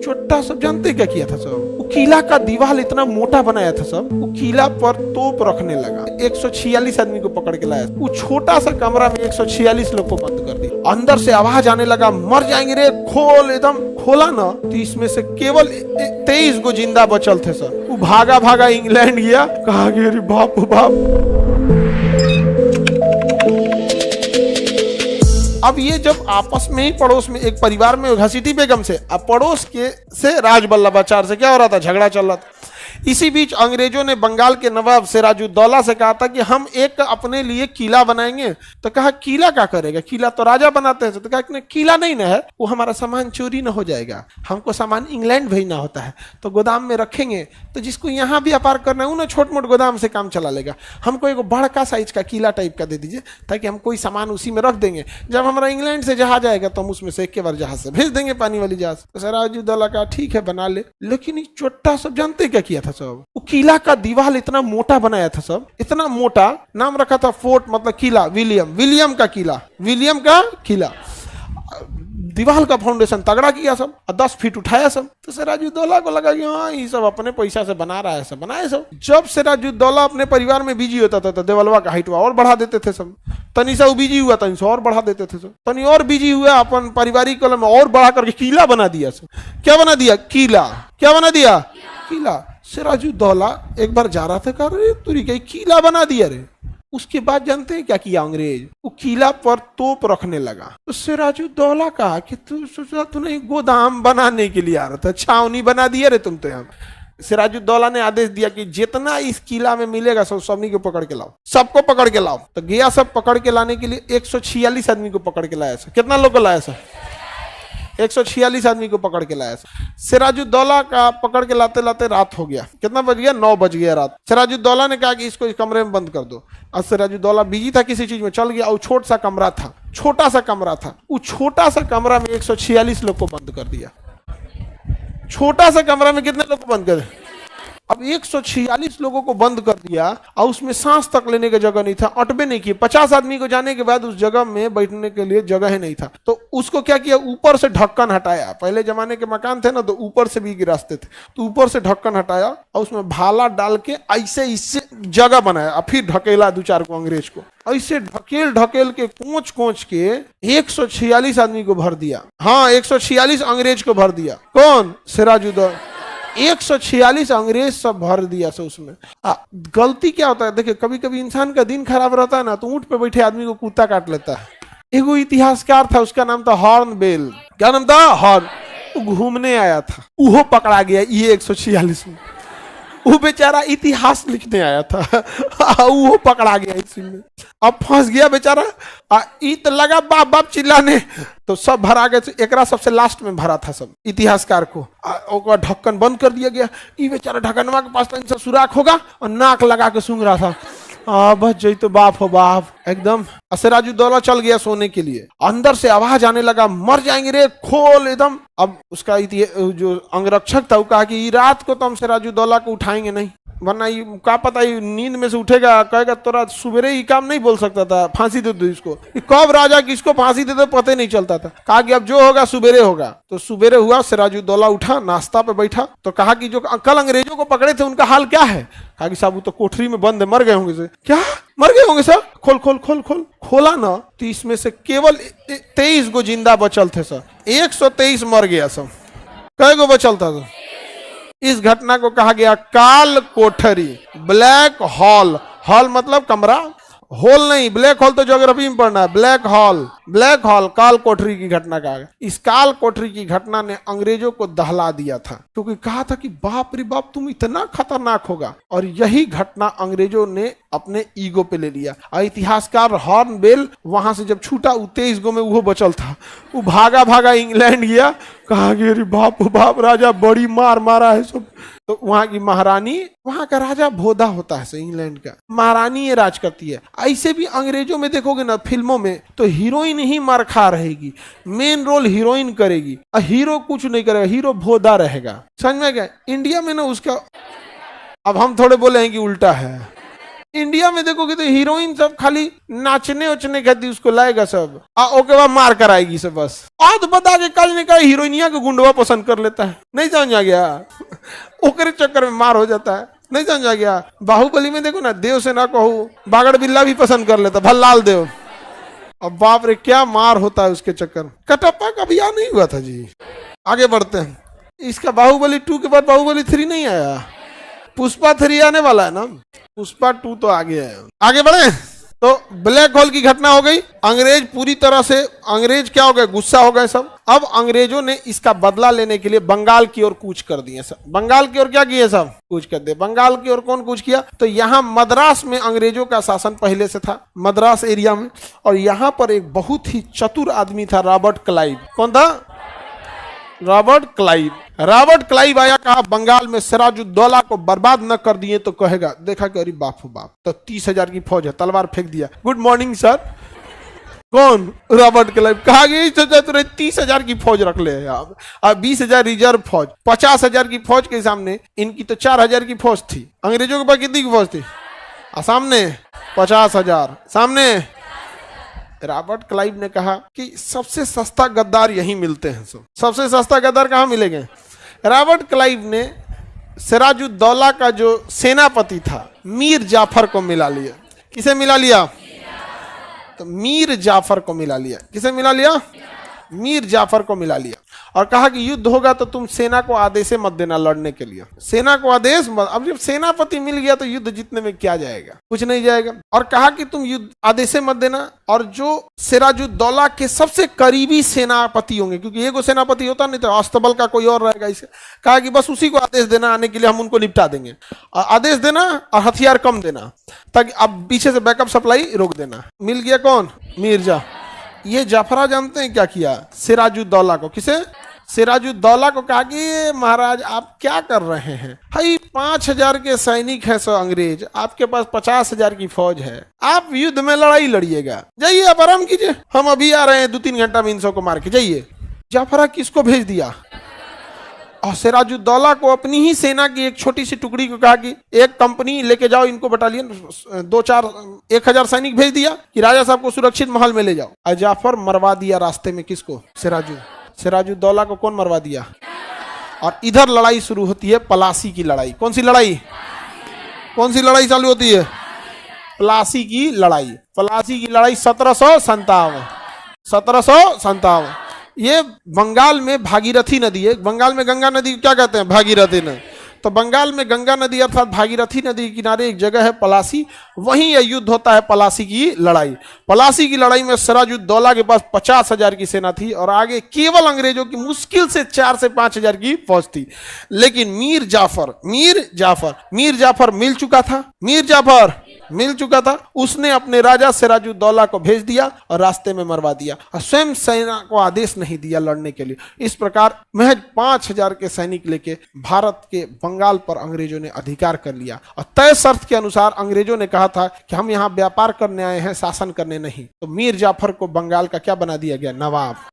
चोट्टा सब जानते क्या किया था सब? वो किला का दीवार इतना मोटा बनाया था सब, वो किला पर तोप रखने लगा। 146 आदमी को पकड़ के लाया। वो छोटा सा कमरा में 146 लोग को बंद कर दिया। अंदर से आवाज आने लगा, मर जाएंगे रे, खोल। एकदम खोला ना तो इसमें से केवल 23 गो जिंदा बचल थे सर। वो भागा भागा इंग्लैंड गया, कहा कि अरे बाप बाप। अब ये जब आपस में ही पड़ोस में एक परिवार में घसीटी बेगम से, अब पड़ोस के से राजबल्लभाचार्य से क्या हो रहा था, झगड़ा चल रहा था। इसी बीच अंग्रेजों ने बंगाल के नवाब सिराजुद्दौला से कहा था कि हम एक अपने लिए किला बनाएंगे। तो कहा किला क्या करेगा, किला तो राजा बनाते हैं। तो कहा कि किला नहीं ना है, वो हमारा सामान चोरी ना हो जाएगा, हमको सामान इंग्लैंड भेजना होता है तो गोदाम में रखेंगे, तो जिसको यहाँ व्यापार करना है उन्हें छोट मोट गोदाम से काम चला लेगा। हमको एक बड़का साइज का किला टाइप का दे दीजिए ताकि हम कोई सामान उसी में रख देंगे, जब हमारा इंग्लैंड से जहाज आएगा तो हम उसमें से एक बार जहाज से भेज देंगे, पानी वाली जहाज। तो सिराजुद्दौला कहा ठीक है बना ले। लेकिन ये चोट्टा सब जानते क्या किया था सब? वो किला का दीवार इतना मोटा बनाया था सब, इतना मोटा, नाम रखा था फोर्ट मतलब किला, विलियम का किला, विलियम का किला। दीवार का फाउंडेशन तगड़ा किया सब, 10 फीट उठाया सब। तो सिराजुद्दौला को लगा कि हाँ ये सब अपने पैसा से बना रहा है, सब बनाए सब। जब सिराजुद्दौला अपने परिवार में बिजी होता था तो देवलवा का हाइट और बढ़ा देते थे सब। तनी सा बिजी हुआ तनी सा और बढ़ा देते थे सब। तनी और बिजी हुआ अपन पारिवारिक कलम में और बढ़ा करके किला बना दिया सब। क्या बना दिया? किला। क्या बना दिया? किला। सिराजुद्दौला एक बार जा रहा था, कह रहे तुरी क्या किला बना दिया रे। उसके बाद जानते हैं क्या किया अंग्रेज? वो किला पर तोप रखने लगा। तो सिराजुद्दौला कहा कि तूने गोदाम बनाने के लिए आ रहा था, छावनी बना दिया रे तुम तो यहाँ। सिराजुद्दौला ने आदेश दिया कि जितना इस किला में मिलेगा सब सबनी को पकड़ के लाओ, सबको पकड़ के लाओ। तो गया सब पकड़ के लाने के लिए 146 आदमी को पकड़ के लाया। कितना लोग को लाया सर? 146 आदमी को पकड़ के लाया। सिराजुद्दौला का पकड़ के लाते लाते रात हो गया। कितना बज गया? 9 बज गया रात। सिराजुद्दौला ने कहा कि इसको इस कमरे में बंद कर दो। और सिराजुद्दौला बिजी था किसी चीज में, चल गया। और छोटा सा कमरा था, छोटा सा कमरा था। वो छोटा सा कमरा में 146 लोग को बंद कर दिया। छोटा सा कमरा में कितने लोग को बंद कर दिया? अब 146 लोगों को बंद कर दिया और उसमें सांस तक लेने की जगह नहीं था, अटबे नहीं किए। 50 आदमी को जाने के बाद उस जगह में बैठने के लिए जगह ही नहीं था। तो उसको क्या किया, ऊपर से ढक्कन हटाया। पहले जमाने के मकान थे ना तो ऊपर से भी रास्ते थे, तो ऊपर से ढक्कन हटाया और उसमें भाला डाल के ऐसे इससे जगह बनाया और फिर ढकेला 2-4 को अंग्रेज को। ऐसे ढकेल ढकेल के कोच कोच के 146 आदमी को भर दिया। हाँ 146 अंग्रेज को भर दिया। कौन? सिराजुद्दौला। 146 अंग्रेज सब भर दिया से उसमें। गलती क्या होता है, देखिए कभी कभी इंसान का दिन खराब रहता है ना तो ऊंट पे बैठे आदमी को कुत्ता काट लेता है। एगो इतिहासकार था, उसका नाम था हॉर्नबिल। क्या नाम था? हॉर्न। वो घूमने आया था, वो पकड़ा गया ये 146 में। वो बेचारा इतिहास लिखने आया था, वो पकड़ा गया इसी में। अब फंस गया बेचारा। इत लगा बाप बाप चिल्लाने, तो सब भरा गए। एकरा सबसे लास्ट में भरा था सब इतिहासकार को। और ढक्कन बंद कर दिया गया। ये बेचारा ढक्कनवा के पास तो सुराख होगा और नाक लगा के सूंघ रहा था। बच जाई तो बाप हो बाप एकदम। सिराजुद्दौला चल गया सोने के लिए। अंदर से आवाज आने लगा, मर जाएंगे रे, खोल एकदम। अब उसका जो अंगरक्षक था वो कहा कि रात को तो हम सिराजुद्दौला को उठाएंगे नहीं, वरना ये क्या पता ये नींद में से उठेगा, कहेगा तोरा सुबेरे ही काम नहीं बोल सकता था, फांसी दे दो इसको। कब राजा किसको फांसी दे दो पता ही नहीं चलता था। कहा कि अब जो होगा सुबेरे होगा। तो सुबेरे हुआ, सिराजुद्दौला उठा, नाश्ता पे बैठा, तो कहा कि जो कल अंग्रेजों को पकड़े थे उनका हाल क्या है? कहा कि साहब वो तो कोठरी में बंद है, मर गए होंगे सर। क्या मर गए होंगे सर? खोल खोल खोल खोल। खोला ना तो इसमें से केवल 23 गो जिंदा बचल थे सर। 123 मर गया सब। कै गो बचल था सर? इस घटना को कहा गया काल कोठरी, ब्लैक हॉल। हॉल मतलब कमरा, होल नहीं। ब्लैक होल तो ज्योग्राफी में पढ़ना है। ब्लैक हॉल, ब्लैक हॉल काल कोठरी की घटना कहा गया। इस काल कोठरी की घटना ने अंग्रेजों को दहला दिया था, क्योंकि कहा था कि बाप रे बाप तुम इतना खतरनाक होगा। और यही घटना अंग्रेजों ने अपने ईगो पे ले लिया। और इतिहासकार हॉर्नबिल वहां से जब छूटा, 23 गो में वो बचल था। वो भागा भागा इंग्लैंड गया, कहा कि अरे बाप बाप राजा बड़ी मार मारा है सब। तो वहां की महारानी, वहां का राजा भोदा होता है इंग्लैंड का, महारानी ये राज करती है। ऐसे भी अंग्रेजों में देखोगे ना फिल्मों में तो हीरोइन ही मार खा रहेगी, मेन रोल हीरोइन करेगी और हीरो कुछ नहीं करेगा, हीरो भोदा रहेगा। समझ में गया? इंडिया में ना उसका, अब हम थोड़े बोले हैं कि उल्टा है। इंडिया में देखोगे तो हीरोइन सब खाली नाचने उचने खाती उसको लाएगा सब, ओके बाद मार कर आएगी सब, बस आध बता के काज ने कहा हीरोइनिया को गुंडवा पसंद कर लेता है, नहीं समझ आ गया, ओकरे चक्कर में मार हो जाता है, नहीं समझ आ गया। बाहुबली में देखो ना, देव से ना कहूँ बागड़ बिल्ला भी पसंद कर लेता, भल्लाल देव, अब बाप रे क्या मार होता है उसके चक्कर। कटप्पा का भी नहीं हुआ था जी। आगे बढ़ते हैं, इसका बाहुबली 2 के बाद बाहुबली 3 नहीं आया, पुष्पा 3 आने वाला है ना, पुष्पा 2 तो आगे है। आगे बढ़े तो ब्लैक होल की घटना हो गई, अंग्रेज पूरी तरह से, अंग्रेज क्या हो गए, गुस्सा हो गए सब। अब अंग्रेजों ने इसका बदला लेने के लिए बंगाल की ओर कूच कर दिए सब, बंगाल की ओर क्या किए सब, कूच कर दिए। बंगाल की ओर कौन कूच किया, तो यहाँ मद्रास में अंग्रेजों का शासन पहले से था, मद्रास एरिया में, और यहाँ पर एक बहुत ही चतुर आदमी था, रॉबर्ट क्लाइव। कौन था, रॉबर्ट क्लाइव। रॉबर्ट क्लाइव आया, कहा बंगाल में सिराजुद्दौला को बर्बाद न कर दिए तो कहेगा, देखा कि अरे बाप हो बाप, तो 30,000 की फौज है, तलवार फेंक दिया, गुड मॉर्निंग सर। कौन, रॉबर्ट क्लाइव। कहा गया तुरे 30,000 की फौज रख ले आप, 20,000 रिजर्व फौज, 50,000 की फौज के सामने इनकी तो 4,000 की फौज थी। अंग्रेजों के पास कितनी की फौज थी, सामने 50,000, सामने। रॉबर्ट क्लाइव ने कहा कि सबसे सस्ता गद्दार यहीं मिलते हैं, सबसे सस्ता गद्दार कहाँ मिलेंगे। रॉबर्ट क्लाइव ने सिराजुद्दौला का जो सेनापति था मीर जाफर को मिला लिया। किसे मिला लिया, तो मीर जाफर को मिला लिया। किसे मिला लिया, मीर जाफर को मिला लिया, और कहा कि युद्ध होगा तो तुम सेना को आदेश मत देना लड़ने के लिए, सेना को आदेश मत। अब जब सेनापति मिल गया तो युद्ध जीतने में क्या जाएगा, कुछ नहीं जाएगा। और कहा कि तुम युद्ध आदेश मत देना, और जो सिराजुद्दौला के सबसे करीबी सेनापति होंगे, क्योंकि एगो सेनापति होता नहीं तो अस्तबल का कोई और रहेगा, इसे कहा कि बस उसी को आदेश देना आने के लिए, हम उनको निपटा देंगे। आदेश देना और हथियार कम देना, ताकि अब पीछे से बैकअप सप्लाई रोक देना। मिल गया कौन, मिर्जा। ये जाफरा जानते हैं क्या किया, सिराजुद्दौला को, किसे, सिराजुद्दौला को कहा कि महाराज आप क्या कर रहे हैं, भाई 5,000 के सैनिक हैं, सो अंग्रेज, आपके पास 50,000 की फौज है, आप युद्ध में लड़ाई लड़िएगा, जाइए आप आराम कीजिए, हम अभी आ रहे हैं 2-3 घंटा में इन सबको मार के, जाइए। जाफरा किसको भेज दिया, और सिराजुद्दौला को अपनी ही सेना की एक छोटी सी टुकड़ी को कहा कि एक कंपनी लेके जाओ इनको, बटालियन 1,000 सैनिक भेज दिया कि राजा साहब को सुरक्षित महल में ले जाओ। और जाफर मरवा दिया रास्ते में, किसको, सिराजुद्दौला को कौन मरवा दिया। और इधर लड़ाई शुरू होती है, पलासी की लड़ाई। कौन सी लड़ाई, कौन सी लड़ाई चालू होती है, पलासी की लड़ाई। पलासी की लड़ाई 1757। ये बंगाल में भागीरथी नदी है, बंगाल में गंगा नदी क्या कहते हैं, भागीरथी नदी। तो बंगाल में गंगा नदी अर्थात भागीरथी नदी के किनारे एक जगह है पलासी, वहीं यह युद्ध होता है, पलासी की लड़ाई। पलासी की लड़ाई में सिराजुद्दौला के पास 50,000 की सेना थी, और आगे केवल अंग्रेजों की मुश्किल से 4 से 5,000 की फौज थी। लेकिन मीर जाफर मिल चुका था, उसने अपने राजा सिराजुद्दौला को भेज दिया और रास्ते में मरवा दिया, और स्वयं सेना को आदेश नहीं दिया लड़ने के लिए। इस प्रकार महज 5,000 के सैनिक लेके भारत के बंगाल पर अंग्रेजों ने अधिकार कर लिया, और तय शर्त के अनुसार अंग्रेजों ने कहा था कि हम यहाँ व्यापार करने आए हैं, शासन करने नहीं। तो मीर जाफर को बंगाल का क्या बना दिया गया, नवाब।